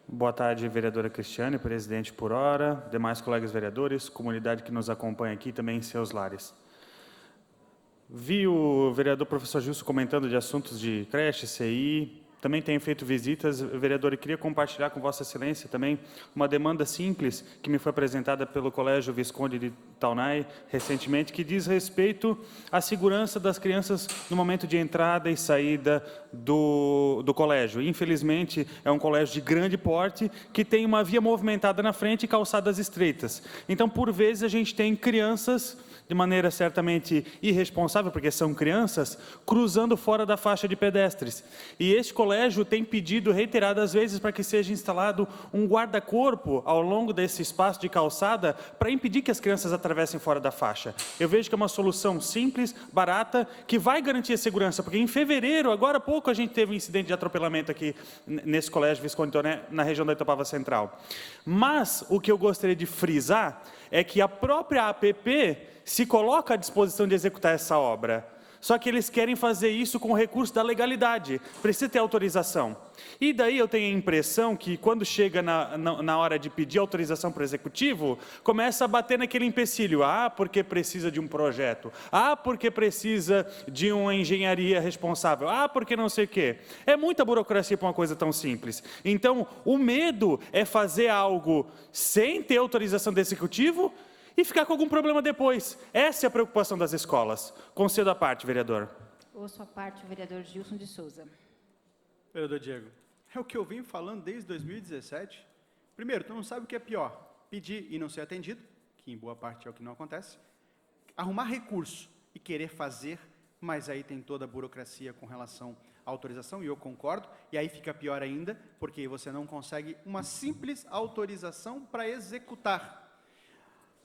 Boa tarde, vereadora Cristiane, presidente por hora, demais colegas vereadores, comunidade que nos acompanha aqui também em seus lares. Vi o vereador professor Gilson comentando de assuntos de creche, CI, também tenho feito visitas, vereador, e queria compartilhar com Vossa Excelência também uma demanda simples que me foi apresentada pelo Colégio Visconde de Taunay recentemente, que diz respeito à segurança das crianças no momento de entrada e saída do colégio. Infelizmente, é um colégio de grande porte que tem uma via movimentada na frente e calçadas estreitas. Então, por vezes, a gente tem crianças de maneira certamente irresponsável, porque são crianças, cruzando fora da faixa de pedestres. E este colégio tem pedido reiteradas vezes para que seja instalado um guarda-corpo ao longo desse espaço de calçada para impedir que as crianças atravessem fora da faixa. Eu vejo que é uma solução simples, barata, que vai garantir a segurança, porque em fevereiro, agora há pouco, a gente teve um incidente de atropelamento aqui nesse colégio Visconde Toné, na região da Itapava Central. Mas o que eu gostaria de frisar é que a própria APP se coloca à disposição de executar essa obra. Só que eles querem fazer isso com o recurso da legalidade, precisa ter autorização. E daí eu tenho a impressão que quando chega na hora de pedir autorização para o executivo, começa a bater naquele empecilho. Ah, porque precisa de um projeto. Ah, porque precisa de uma engenharia responsável. Ah, porque não sei o quê. É muita burocracia para uma coisa tão simples. Então, o medo é fazer algo sem ter autorização do executivo e ficar com algum problema depois. Essa é a preocupação das escolas. Concedo a parte, vereador. Ouço a parte, o vereador Gilson de Souza. Vereador Diego, é o que eu venho falando desde 2017. Primeiro, tu não sabe o que é pior, pedir e não ser atendido, que em boa parte é o que não acontece, arrumar recurso e querer fazer, mas aí tem toda a burocracia com relação à autorização, e eu concordo, e aí fica pior ainda, porque você não consegue uma simples autorização para executar.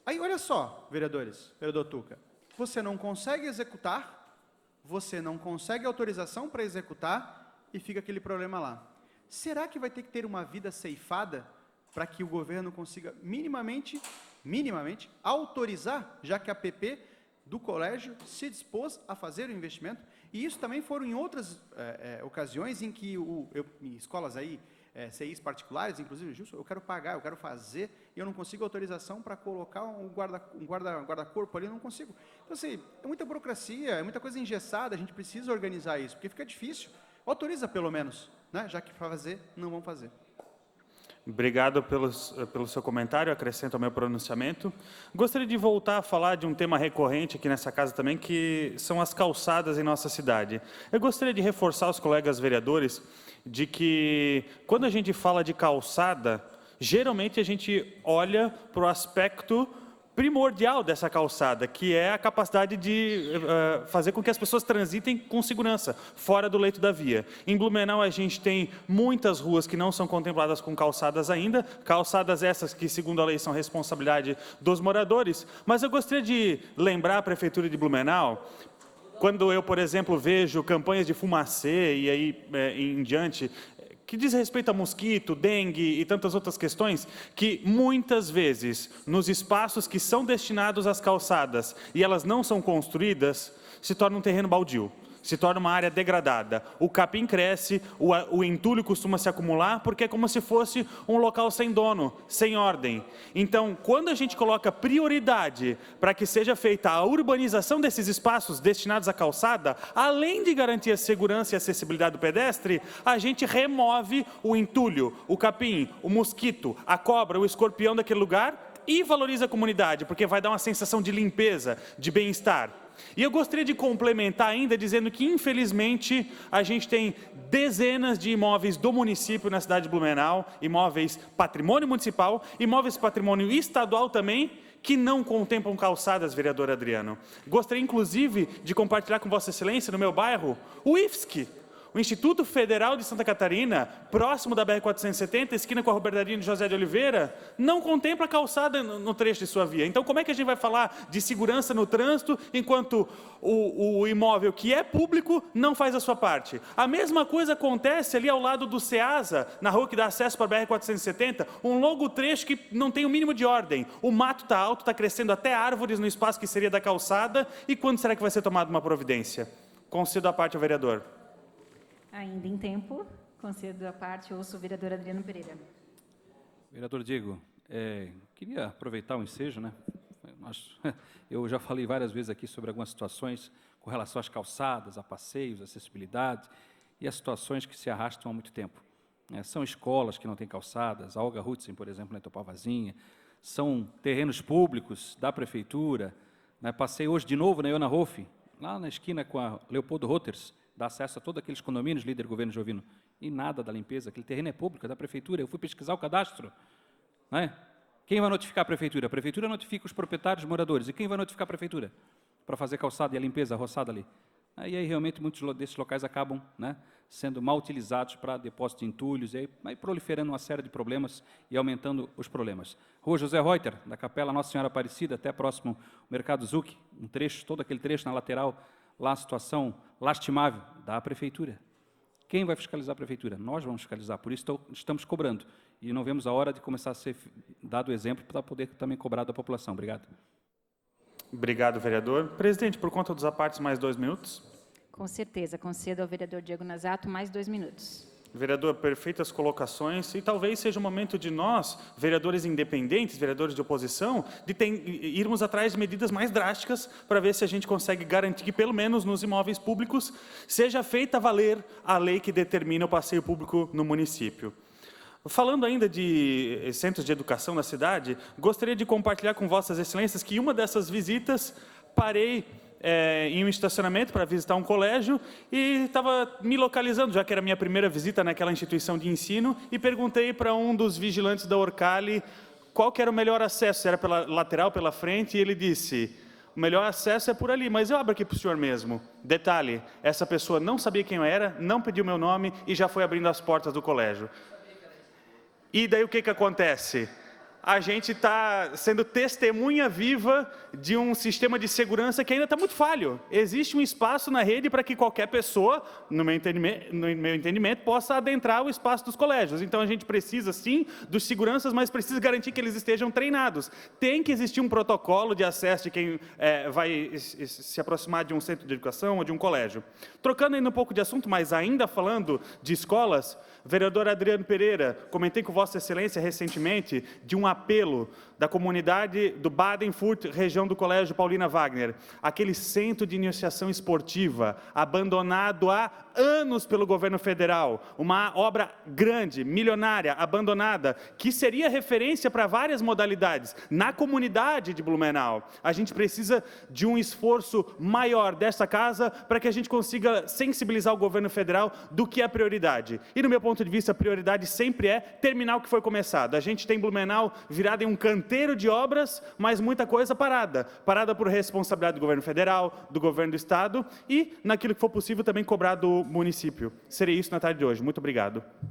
Aí, olha só, vereadores, vereador Tuca, você não consegue executar, você não consegue autorização para executar e fica aquele problema lá. Será que vai ter que ter uma vida ceifada para que o governo consiga minimamente autorizar, já que a PP do colégio se dispôs a fazer o investimento? E isso também foram em outras ocasiões em que escolas aí, CIs particulares, inclusive, Gilson, eu quero pagar, eu quero fazer, e eu não consigo autorização para colocar um guarda-corpo ali, eu não consigo. Então, assim, é muita burocracia, é muita coisa engessada, a gente precisa organizar isso, porque fica difícil. Autoriza, pelo menos, né? Já que para fazer, não vão fazer. Obrigado pelo seu comentário, acrescento ao meu pronunciamento. Gostaria de voltar a falar de um tema recorrente aqui nessa casa também, que são as calçadas em nossa cidade. Eu gostaria de reforçar aos colegas vereadores de que, quando a gente fala de calçada, geralmente a gente olha para o aspecto primordial dessa calçada, que é a capacidade de fazer com que as pessoas transitem com segurança, fora do leito da via. Em Blumenau, a gente tem muitas ruas que não são contempladas com calçadas ainda, calçadas essas que, segundo a lei, são responsabilidade dos moradores, mas eu gostaria de lembrar a Prefeitura de Blumenau, quando eu, por exemplo, vejo campanhas de fumacê e aí em diante, que diz respeito a mosquito, dengue e tantas outras questões, que muitas vezes, nos espaços que são destinados às calçadas e elas não são construídas, se torna um terreno baldio, se torna uma área degradada. O capim cresce, o entulho costuma se acumular, porque é como se fosse um local sem dono, sem ordem. Então, quando a gente coloca prioridade para que seja feita a urbanização desses espaços destinados à calçada, além de garantir a segurança e acessibilidade do pedestre, a gente remove o entulho, o capim, o mosquito, a cobra, o escorpião daquele lugar e valoriza a comunidade, porque vai dar uma sensação de limpeza, de bem-estar. E eu gostaria de complementar ainda dizendo que, infelizmente, a gente tem dezenas de imóveis do município na cidade de Blumenau, imóveis patrimônio municipal, imóveis patrimônio estadual também, que não contemplam calçadas, vereador Adriano. Gostaria, inclusive, de compartilhar com Vossa Excelência, no meu bairro, o IFSC, o Instituto Federal de Santa Catarina, próximo da BR-470, esquina com a Robertaria de José de Oliveira, não contempla calçada no trecho de sua via. Então, como é que a gente vai falar de segurança no trânsito, enquanto o imóvel que é público não faz a sua parte? A mesma coisa acontece ali ao lado do CEASA, na rua que dá acesso para a BR-470, um longo trecho que não tem o mínimo de ordem. O mato está alto, está crescendo até árvores no espaço que seria da calçada, e quando será que vai ser tomada uma providência? Concedo a parte ao vereador. Ainda em tempo, concedo a parte, ouço o vereador Adriano Pereira. Vereador Diego, queria aproveitar o ensejo, né? Eu já falei várias vezes aqui sobre algumas situações com relação às calçadas, a passeios, acessibilidade e as situações que se arrastam há muito tempo. São escolas que não têm calçadas, a Olga Hudson, por exemplo, na Topavazinha, são terrenos públicos da prefeitura. Passei hoje de novo na Iona Rolf, lá na esquina com a Leopoldo Rotters, dá acesso a todos aqueles condomínios, líder governo Jovino, e nada da limpeza, aquele terreno é público, é da prefeitura. Eu fui pesquisar o cadastro. Quem vai notificar a prefeitura? A prefeitura notifica os proprietários, moradores. E quem vai notificar a prefeitura? Para fazer calçada e a limpeza, a roçada ali. E aí, realmente, muitos desses locais acabam sendo mal utilizados para depósito de entulhos, e aí proliferando uma série de problemas e aumentando os problemas. Rua José Reuter, da Capela Nossa Senhora Aparecida, até próximo ao Mercado Zuc, um trecho, todo aquele trecho na lateral, lá a situação lastimável da prefeitura. Quem vai fiscalizar a prefeitura? Nós vamos fiscalizar, por isso estamos cobrando. E não vemos a hora de começar a ser dado o exemplo para poder também cobrar da população. Obrigado. Obrigado, vereador. Presidente, por conta dos apartes, mais 2 minutos. Com certeza, concedo ao vereador Diego Nazato mais 2 minutos. Vereador, perfeitas colocações, e talvez seja o momento de nós, vereadores independentes, vereadores de oposição, de irmos atrás de medidas mais drásticas para ver se a gente consegue garantir que, pelo menos nos imóveis públicos, seja feita valer a lei que determina o passeio público no município. Falando ainda de centros de educação na cidade, gostaria de compartilhar com vossas excelências que uma dessas visitas parei em um estacionamento para visitar um colégio e estava me localizando, já que era a minha primeira visita naquela instituição de ensino, e perguntei para um dos vigilantes da Orcali qual que era o melhor acesso, se era pela lateral, pela frente, e ele disse: o melhor acesso é por ali, mas eu abro aqui para o senhor mesmo. Detalhe, essa pessoa não sabia quem eu era, não pediu meu nome e já foi abrindo as portas do colégio. E daí o que acontece? A gente está sendo testemunha viva de um sistema de segurança que ainda está muito falho. Existe um espaço na rede para que qualquer pessoa, no meu entendimento, possa adentrar o espaço dos colégios. Então, a gente precisa, sim, dos seguranças, mas precisa garantir que eles estejam treinados. Tem que existir um protocolo de acesso de quem vai se aproximar de um centro de educação ou de um colégio. Trocando ainda um pouco de assunto, mas ainda falando de escolas, vereador Adriano Pereira, comentei com Vossa Excelência recentemente de um apelo da comunidade do Baden-Furt, região do Colégio Paulina Wagner, aquele centro de iniciação esportiva, abandonado há anos pelo governo federal, uma obra grande, milionária, abandonada, que seria referência para várias modalidades na comunidade de Blumenau. A gente precisa de um esforço maior dessa casa para que a gente consiga sensibilizar o governo federal do que é prioridade. E, no meu ponto de vista, a prioridade sempre é terminar o que foi começado. A gente tem Blumenau virado em um canteiro de obras, mas muita coisa parada. Parada por responsabilidade do governo federal, do governo do estado e, naquilo que for possível, também cobrar do município. Seria isso na tarde de hoje. Muito obrigado.